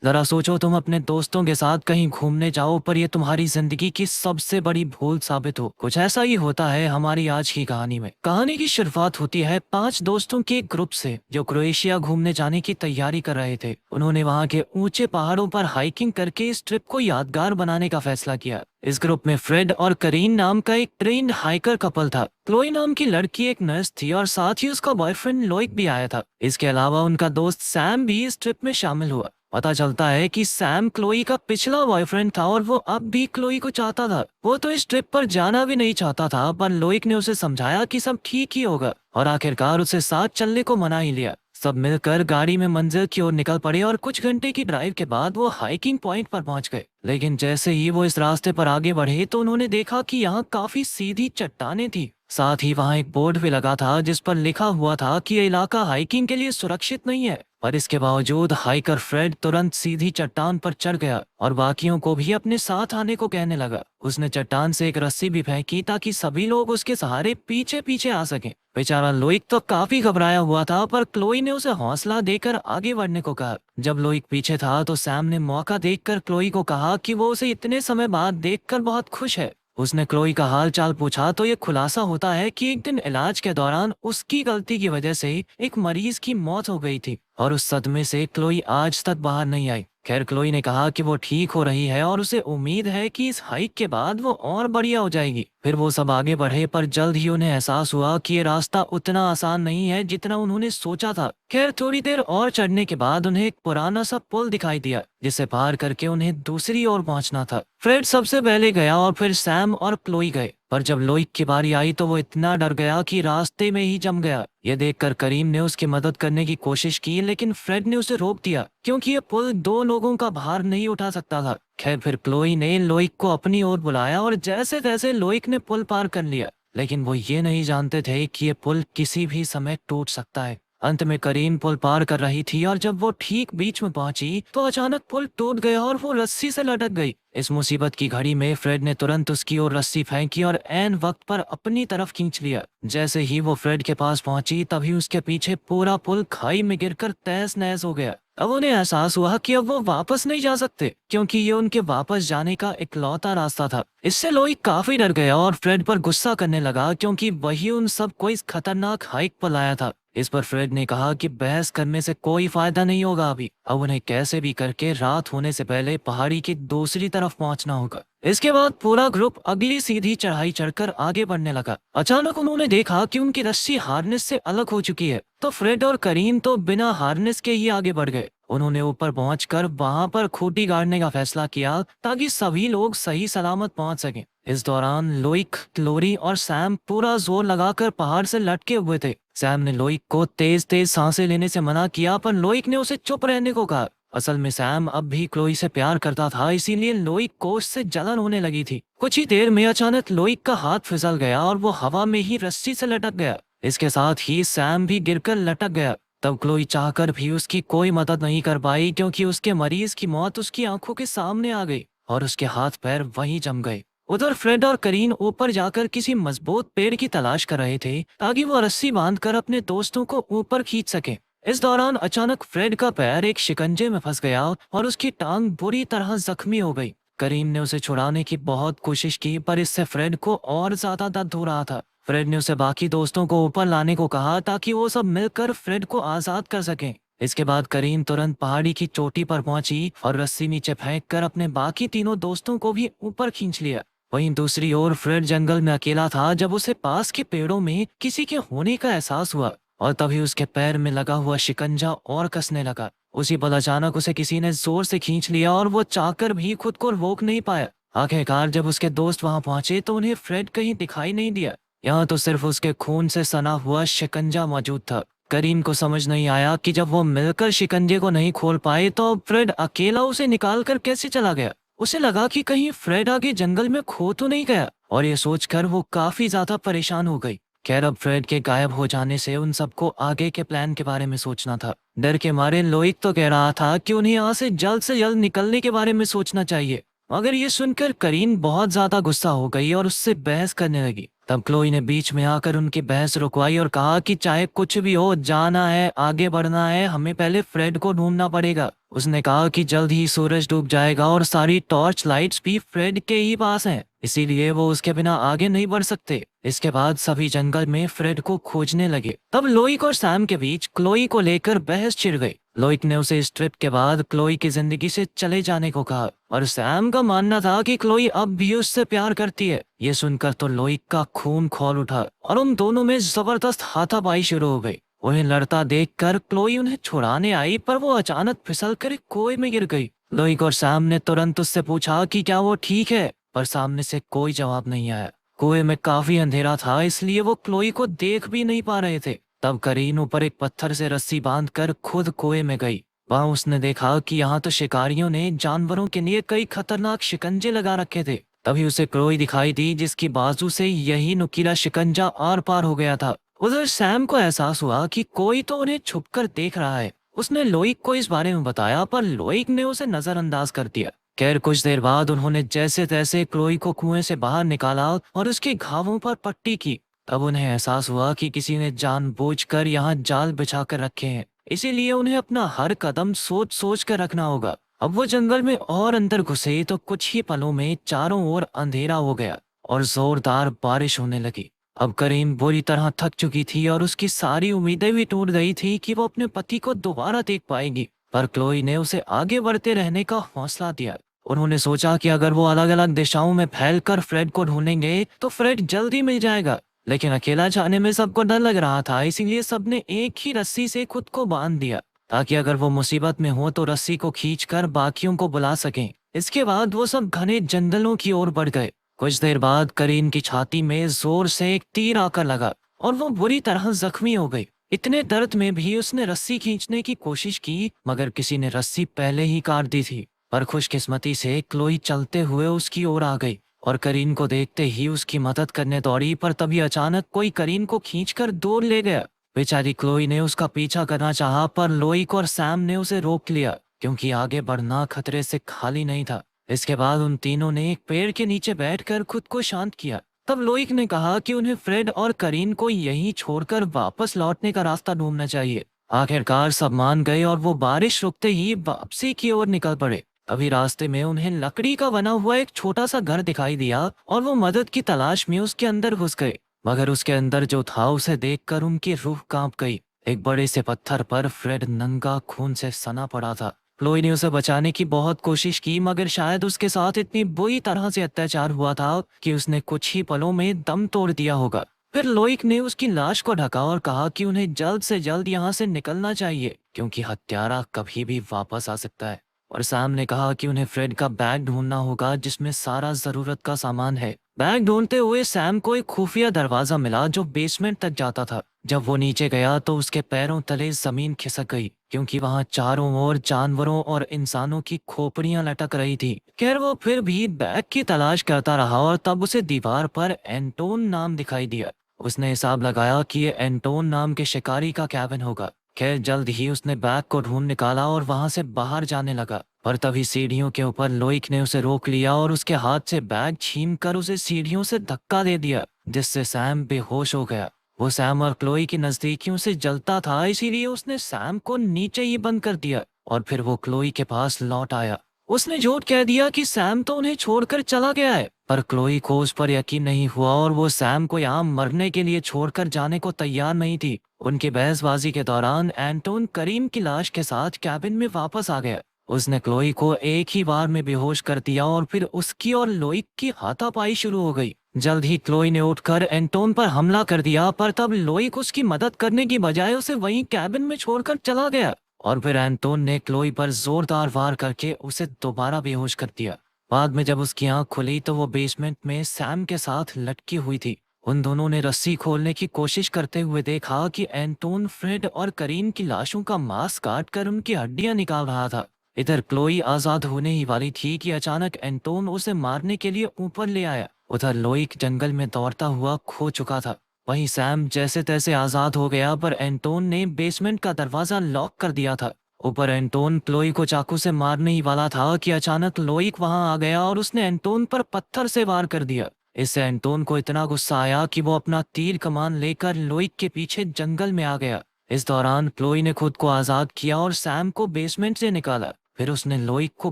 जरा सोचो, तुम अपने दोस्तों के साथ कहीं घूमने जाओ पर ये तुम्हारी जिंदगी की सबसे बड़ी भूल साबित हो। कुछ ऐसा ही होता है हमारी आज की कहानी में। कहानी की शुरुआत होती है 5 दोस्तों के एक ग्रुप से जो क्रोएशिया घूमने जाने की तैयारी कर रहे थे। उन्होंने वहाँ के ऊंचे पहाड़ों पर हाइकिंग करके इस ट्रिप को यादगार बनाने का फैसला किया। इस ग्रुप में फ्रेड और करीन नाम का एक ट्रेन्ड हाइकर कपल था। क्लोई नाम की लड़की एक नर्स थी और साथ ही उसका बॉयफ्रेंड लोइक भी आया था। इसके अलावा उनका दोस्त सैम भी इस ट्रिप में शामिल हुआ। पता चलता है कि सैम क्लोई का पिछला बॉयफ्रेंड था और वो अब भी क्लोई को चाहता था। वो तो इस ट्रिप पर जाना भी नहीं चाहता था, पर लोइक ने उसे समझाया कि सब ठीक ही होगा और आखिरकार उसे साथ चलने को मना ही लिया। सब मिलकर गाड़ी में मंजिल की ओर निकल पड़े और कुछ घंटे की ड्राइव के बाद वो हाइकिंग पॉइंट पर पहुंच गए। लेकिन जैसे ही वो इस रास्ते पर आगे बढ़े तो उन्होंने देखा कि यहाँ काफी सीधी चट्टानें थी। साथ ही वहाँ एक बोर्ड भी लगा था जिस पर लिखा हुआ था कि ये इलाका हाइकिंग के लिए सुरक्षित नहीं है। पर इसके बावजूद हाइकर फ्रेड तुरंत सीधी चट्टान पर चढ़ गया और बाकियों को भी अपने साथ आने को कहने लगा। उसने चट्टान से एक रस्सी भी फेंकी ताकि सभी लोग उसके सहारे पीछे पीछे आ सकें। बेचारा लोइक तो काफी घबराया हुआ था, पर क्लोई ने उसे हौसला देकर आगे बढ़ने को कहा। जब लोइक पीछे था तो सैम ने मौका देखकर क्लोई को कहा कि वो उसे इतने समय बाद देखकर बहुत खुश है। उसने क्लोई का हाल चाल पूछा तो ये खुलासा होता है कि एक दिन इलाज के दौरान उसकी गलती की वजह से एक मरीज की मौत हो गई थी और उस सदमे से क्लोई आज तक बाहर नहीं आई। खैर, क्लोई ने कहा कि वो ठीक हो रही है और उसे उम्मीद है कि इस हाइक के बाद वो और बढ़िया हो जाएगी। फिर वो सब आगे बढ़े, पर जल्द ही उन्हें एहसास हुआ कि ये रास्ता उतना आसान नहीं है जितना उन्होंने सोचा था। खैर, थोड़ी देर और चढ़ने के बाद उन्हें एक पुराना सा पुल दिखाई दिया जिसे पार करके उन्हें दूसरी ओर पहुंचना था। फ्रेड सबसे पहले गया और फिर सैम और क्लोई गए, पर जब लोइक की बारी आई तो वो इतना डर गया कि रास्ते में ही जम गया। ये देखकर करीम ने उसकी मदद करने की कोशिश की, लेकिन फ्रेड ने उसे रोक दिया क्योंकि ये पुल 2 लोगों का भार नहीं उठा सकता था। खैर, फिर क्लोई ने लोइक को अपनी ओर बुलाया और जैसे तैसे लोइक ने पुल पार कर लिया। लेकिन वो ये नहीं जानते थे कि ये पुल किसी भी समय टूट सकता है। अंत में करीम पुल पार कर रही थी और जब वो ठीक बीच में पहुंची तो अचानक पुल टूट गया और वो रस्सी से लटक गई। इस मुसीबत की घड़ी में फ्रेड ने तुरंत उसकी ओर रस्सी फेंकी और ऐन वक्त पर अपनी तरफ खींच लिया। जैसे ही वो फ्रेड के पास पहुंची तभी उसके पीछे पूरा पुल खाई में गिरकर तहस नहस हो गया। अब उन्हें एहसास हुआ कि अब वो वापस नहीं जा सकते क्योंकि ये उनके वापस जाने का इकलौता रास्ता था। इससे लोई काफी डर गया और फ्रेड पर गुस्सा करने लगा क्योंकि वही उन सबको इस खतरनाक हाइक पर लाया था। इस पर फ्रेड ने कहा कि बहस करने से कोई फायदा नहीं होगा, अभी अब उन्हें कैसे भी करके रात होने से पहले पहाड़ी की दूसरी तरफ पहुंचना होगा। इसके बाद पूरा ग्रुप अगली सीधी चढ़ाई चढ़कर आगे बढ़ने लगा। अचानक उन्होंने देखा कि उनकी रस्सी हार्नेस से अलग हो चुकी है, तो फ्रेड और करीम तो बिना हार्नेस के ही आगे बढ़ गए। उन्होंने ऊपर पहुंचकर वहां पर खूंटी गाड़ने का फैसला किया ताकि सभी लोग सही सलामत पहुंच सकें। इस दौरान लोइक, क्लोरी और सैम पूरा जोर लगाकर पहाड़ से लटके हुए थे। सैम ने लोइक को तेज तेज सांसें लेने से मना किया, पर लोइक ने उसे चुप रहने को कहा। असल में सैम अब भी क्लोई से प्यार करता था, इसीलिए लोइक को उससे जलन होने लगी थी। कुछ ही देर में अचानक लोइक का हाथ फिसल गया और वो हवा में ही रस्सी से लटक गया। इसके साथ ही सैम भी गिरकर लटक गया। तब क्लोई चाहकर भी उसकी कोई मदद नहीं कर पाई क्योंकि उसके मरीज की मौत उसकी आंखों के सामने आ गई और उसके हाथ पैर वहीं जम गए। उधर फ्रेड और करीन ऊपर जाकर किसी मजबूत पेड़ की तलाश कर रहे थे ताकि वो रस्सी बांधकर अपने दोस्तों को ऊपर खींच सके। इस दौरान अचानक फ्रेड का पैर एक शिकंजे में फंस गया और उसकी टांग बुरी तरह जख्मी हो गई। करीम ने उसे छुड़ाने की बहुत कोशिश की, पर इससे फ्रेड को और ज्यादा दर्द हो रहा था। फ्रेड ने उसे बाकी दोस्तों को ऊपर लाने को कहा ताकि वो सब मिलकर फ्रेड को आजाद कर सकें। इसके बाद करीम तुरंत पहाड़ी की चोटी पर पहुंची और रस्सी नीचे फेंककर अपने बाकी तीनों दोस्तों को भी ऊपर खींच लिया। वहीं दूसरी ओर फ्रेड जंगल में अकेला था जब उसे पास के पेड़ों में किसी के होने का एहसास हुआ और तभी उसके पैर में लगा हुआ शिकंजा और कसने लगा। उसी पल अचानक उसे किसी ने जोर से खींच लिया और वो चाहकर भी खुद को रोक नहीं पाया। आखिरकार जब उसके दोस्त वहां पहुंचे तो उन्हें फ्रेड कहीं दिखाई नहीं दिया। यहाँ तो सिर्फ उसके खून से सना हुआ शिकंजा मौजूद था। करीम को समझ नहीं आया कि जब वो मिलकर शिकंजे को नहीं खोल पाए तो फ्रेड अकेला उसे निकाल कर कैसे चला गया। उसे लगा कि कहीं फ्रेड आगे जंगल में खो तो नहीं गया और ये सोचकर वो काफी ज्यादा परेशान हो गई। खैर, अब फ्रेड के गायब हो जाने से उन सबको आगे के प्लान के बारे में सोचना था। डर के मारे लोइक तो कह रहा था कि उन्हें यहाँ से जल्द निकलने के बारे में सोचना चाहिए, मगर ये सुनकर करीन बहुत ज्यादा गुस्सा हो गई और उससे बहस करने लगी। तब क्लोई ने बीच में आकर उनकी बहस रुकवाई और कहा कि चाहे कुछ भी हो, जाना है, आगे बढ़ना है, हमें पहले फ्रेड को ढूंढना पड़ेगा। उसने कहा कि जल्द ही सूरज डूब जाएगा और सारी टॉर्च लाइट्स भी फ्रेड के ही पास हैं, इसीलिए वो उसके बिना आगे नहीं बढ़ सकते। इसके बाद सभी जंगल में फ्रेड को खोजने लगे। तब लोइक और सैम के बीच क्लोई को लेकर बहस छिड़ गई। लोइक ने उसे इस ट्रिप के बाद क्लोई की जिंदगी से चले जाने को कहा और सैम का मानना था कि क्लोई अब भी उससे प्यार करती है। ये सुनकर तो लोइक का खून खौल उठा और उन दोनों में जबरदस्त हाथापाई शुरू हो गई। उन्हें लड़ता देखकर क्लोई उन्हें छुड़ाने आई, पर वो अचानक फिसल कर एक कुएं में गिर गई। लोइक और सैम ने तुरंत उससे पूछा कि क्या वो ठीक है, पर सामने से कोई जवाब नहीं आया। कुएं में काफी अंधेरा था, इसलिए वो क्लोई को देख भी नहीं पा रहे थे। तब करीन ऊपर एक पत्थर से रस्सी बांधकर खुद कुएं में गई। वहां उसने देखा कि यहाँ तो शिकारियों ने जानवरों के लिए कई खतरनाक शिकंजे लगा रखे थे। तभी उसे क्लोई दिखाई दी, जिसकी बाजू से यही नुकीला शिकंजा आर पार हो गया था। उधर सैम को एहसास हुआ कि कोई तो उन्हें छुपकर देख रहा है। उसने लोइक को इस बारे में बताया, पर लोइक ने उसे नजरअंदाज कर दिया। खैर कुछ देर बाद उन्होंने जैसे तैसे क्लोई को कुएं से बाहर निकाला और उसके घावों पर पट्टी की। तब उन्हें एहसास हुआ कि किसी ने जानबूझकर यहाँ जाल बिछा कर रखे हैं, इसीलिए उन्हें अपना हर कदम सोच सोच कर रखना होगा। अब वो जंगल में और अंदर घुसे तो कुछ ही पलों में चारों ओर अंधेरा हो गया और जोरदार बारिश होने लगी। अब करीम बुरी तरह थक चुकी थी और उसकी सारी उम्मीदें भी टूट गई थी कि वो अपने पति को दोबारा देख पाएगी। पर क्लोई ने उसे आगे बढ़ते रहने का हौसला दिया। उन्होंने सोचा कि अगर वो अलग अलग दिशाओं में फैलकर फ्रेड को ढूंढेंगे तो फ्रेड जल्दी मिल जाएगा। लेकिन अकेला जाने में सबको डर लग रहा था, इसीलिए सबने एक ही रस्सी से खुद को बांध दिया, ताकि अगर वो मुसीबत में हो तो रस्सी को खींचकर बाकियों को बुला सकें। इसके बाद वो सब घने जंगलों की ओर बढ़ गए। कुछ देर बाद करीन की छाती में जोर से एक तीर आकर लगा और वो बुरी तरह जख्मी हो गई। इतने दर्द में भी उसने रस्सी खींचने की कोशिश की, मगर किसी ने रस्सी पहले ही काट दी थी। पर खुशकिस्मती से क्लोई चलते हुए उसकी ओर आ गई और करीन को देखते ही उसकी मदद करने दौड़ी, पर तभी अचानक कोई करीन को खींचकर दूर ले गया। बेचारी क्लोई ने उसका पीछा करना चाहा, पर लोइक और सैम ने उसे रोक लिया, क्योंकि आगे बढ़ना खतरे से खाली नहीं था। इसके बाद उन तीनों ने एक पेड़ के नीचे बैठकर खुद को शांत किया। तब लोइक ने कहा कि उन्हें फ्रेड और करीन को यहीं छोड़कर वापस लौटने का रास्ता ढूंढना चाहिए। आखिरकार सब मान गए और वो बारिश रुकते ही वापसी की ओर निकल पड़े। अभी रास्ते में उन्हें लकड़ी का बना हुआ एक छोटा सा घर दिखाई दिया और वो मदद की तलाश में उसके अंदर घुस गए। मगर उसके अंदर जो था उसे देखकर उनकी रूह कांप गई। एक बड़े से पत्थर पर फ्रेड नंगा खून से सना पड़ा था। क्लोई ने उसे बचाने की बहुत कोशिश की, मगर शायद उसके साथ इतनी बुरी तरह से अत्याचार हुआ था कि उसने कुछ ही पलों में दम तोड़ दिया होगा। फिर लोइक ने उसकी लाश को ढका और कहा कि उन्हें जल्द से जल्द यहाँ से निकलना चाहिए, क्योंकि हत्यारा कभी भी वापस आ सकता है। और सैम ने कहा कि उन्हें फ्रेड का बैग ढूंढना होगा, जिसमें सारा जरूरत का सामान है। बैग ढूंढते हुए सैम को एक खुफिया दरवाजा मिला जो बेसमेंट तक जाता था। जब वो नीचे गया तो उसके पैरों तले जमीन खिसक गई, क्योंकि वहां चारों ओर जानवरों और इंसानों की खोपड़ियां लटक रही थी। खैर वो फिर भी बैग की तलाश करता रहा और तब उसे दीवार पर एंटोन नाम दिखाई दिया। उसने हिसाब लगाया कि ये एंटोन नाम के शिकारी का कैबिन होगा। खैर जल्द ही उसने बैग को ढूंढ निकाला और वहां से बाहर जाने लगा, पर तभी सीढ़ियों के ऊपर लोइक ने उसे रोक लिया और उसके हाथ से बैग छीनकर उसे सीढ़ियों से धक्का दे दिया, जिससे सैम बेहोश हो गया। वो सैम और क्लोई की नजदीकियों से जलता था, इसीलिए उसने सैम को नीचे ही बंद कर दिया और फिर वो क्लोई के पास लौट आया। उसने झूठ कह दिया कि सैम तो उन्हें छोड़कर चला गया है, पर क्लोई को उस पर यकीन नहीं हुआ और वो सैम को यहाँ मरने के लिए छोड़कर जाने को तैयार नहीं थी। उनकी बहसबाजी के दौरान एंटोन करीम की लाश के साथ कैबिन में वापस आ गया। उसने क्लोई को एक ही बार में बेहोश कर दिया और फिर उसकी और लोइक की हाथापाई शुरू हो गई। जल्द ही क्लोई ने उठकर एंटोन पर हमला कर दिया, पर तब लोइक उसकी मदद करने की बजाय उसे वहीं कैबिन में छोड़कर चला गया और फिर एंटोन ने क्लोई पर जोरदार वार करके उसे दोबारा बेहोश कर दिया। बाद में जब उसकी आंख खुली तो वो बेसमेंट में सैम के साथ लटकी हुई थी। उन दोनों ने रस्सी खोलने की कोशिश करते हुए देखा कि एंटोन फ्रेड और करीन की लाशों का मांस काट कर उनकी हड्डियां निकाल रहा था। इधर क्लोई आजाद होने ही वाली थी कि अचानक एंटोन उसे मारने के लिए ऊपर ले आया। उधर लोइक जंगल में दौड़ता हुआ खो चुका था। वहीं सैम जैसे तैसे आजाद हो गया, पर एंटोन ने बेसमेंट का दरवाजा लॉक कर दिया था। ऊपर एंटोन क्लोई को चाकू से मारने ही वाला था कि अचानक लोइक वहां आ गया और उसने एंटोन पर पत्थर से वार कर दिया। इससे एंटोन को इतना गुस्सा आया कि वो अपना तीर कमान लेकर लोइक के पीछे जंगल में आ गया। इस दौरान क्लोई ने खुद को आजाद किया और सैम को बेसमेंट से निकाला। फिर उसने लोइक को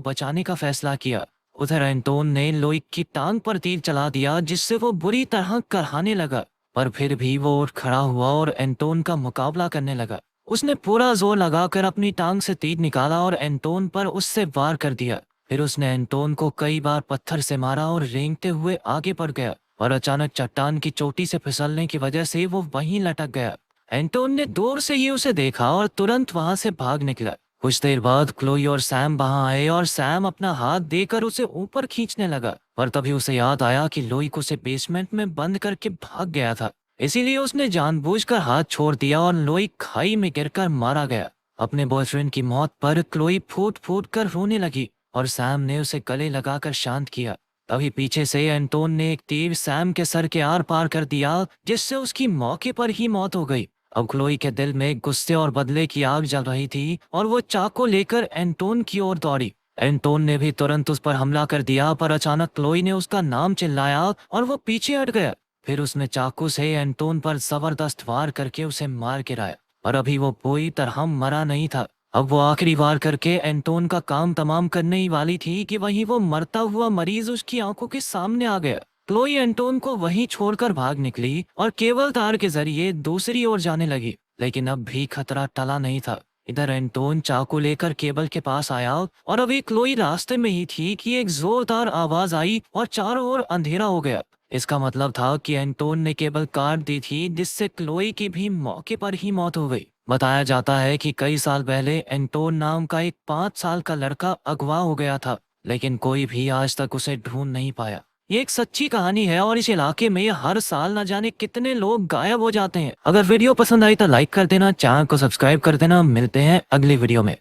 बचाने का फैसला किया। उधर एंटोन ने लोइक की टांग पर तीर चला दिया जिससे वो बुरी तरह करहाने लगा, पर फिर भी वो उठ खड़ा हुआ और एंटोन का मुकाबला करने लगा। उसने पूरा जोर लगाकर अपनी टांग से तीर निकाला और एंटोन पर उससे वार कर दिया। फिर उसने एंटोन को कई बार पत्थर से मारा और रेंगते हुए आगे बढ़ गया, और अचानक चट्टान की चोटी से फिसलने की वजह से वो वहीं लटक गया। एंटोन ने दूर से ही उसे देखा और तुरंत वहां से भाग निकला। कुछ देर बाद क्लोई और सैम वहां आए और सैम अपना हाथ देकर उसे ऊपर खींचने लगा, पर तभी उसे याद आया कि लोइक उसे बेसमेंट में बंद करके भाग गया था। इसीलिए उसने जानबूझकर हाथ छोड़ दिया और लोइक खाई में गिरकर मारा गया। अपने बॉयफ्रेंड की मौत पर क्लोई फूट फूट कर रोने लगी और सैम ने उसे गले लगाकर शांत किया। तभी पीछे से एंटोन ने एक तीर सैम के सर के आर पार कर दिया जिससे उसकी मौके पर ही मौत हो गई। अब क्लोई के दिल में गुस्से और बदले की आग जल रही थी और वो चाकू लेकर एंटोन की ओर दौड़ी। एंटोन ने भी तुरंत उस पर हमला कर दिया, पर अचानक क्लोई ने उसका नाम चिल्लाया और वो पीछे हट गया। फिर उसने चाकू से एंटोन पर जबरदस्त वार करके उसे मार गिराया, पर अभी वो पूरी तरह मरा नहीं था। अब वो आखिरी वार करके एंटोन का काम तमाम करने ही वाली थी कि वहीं वो मरता हुआ मरीज उसकी आंखों के सामने आ गया। क्लोई एंटोन को वहीं छोड़कर भाग निकली और केबल तार के जरिए दूसरी ओर जाने लगी, लेकिन अब भी खतरा टला नहीं था। इधर एंटोन चाकू लेकर केबल के पास आया और अभी क्लोई रास्ते में ही थी कि एक जोरदार आवाज आई और चारों ओर अंधेरा हो गया। इसका मतलब था कि एंटोन ने केबल काट दी थी जिससे क्लोई की भी मौके पर ही मौत हो गई। बताया जाता है कि कई साल पहले एंटोन नाम का एक 5 साल का लड़का अगवा हो गया था, लेकिन कोई भी आज तक उसे ढूंढ नहीं पाया। ये एक सच्ची कहानी है और इस इलाके में हर साल न जाने कितने लोग गायब हो जाते हैं। अगर वीडियो पसंद आई तो लाइक कर देना, चैनल को सब्सक्राइब कर देना। मिलते हैं अगली वीडियो में।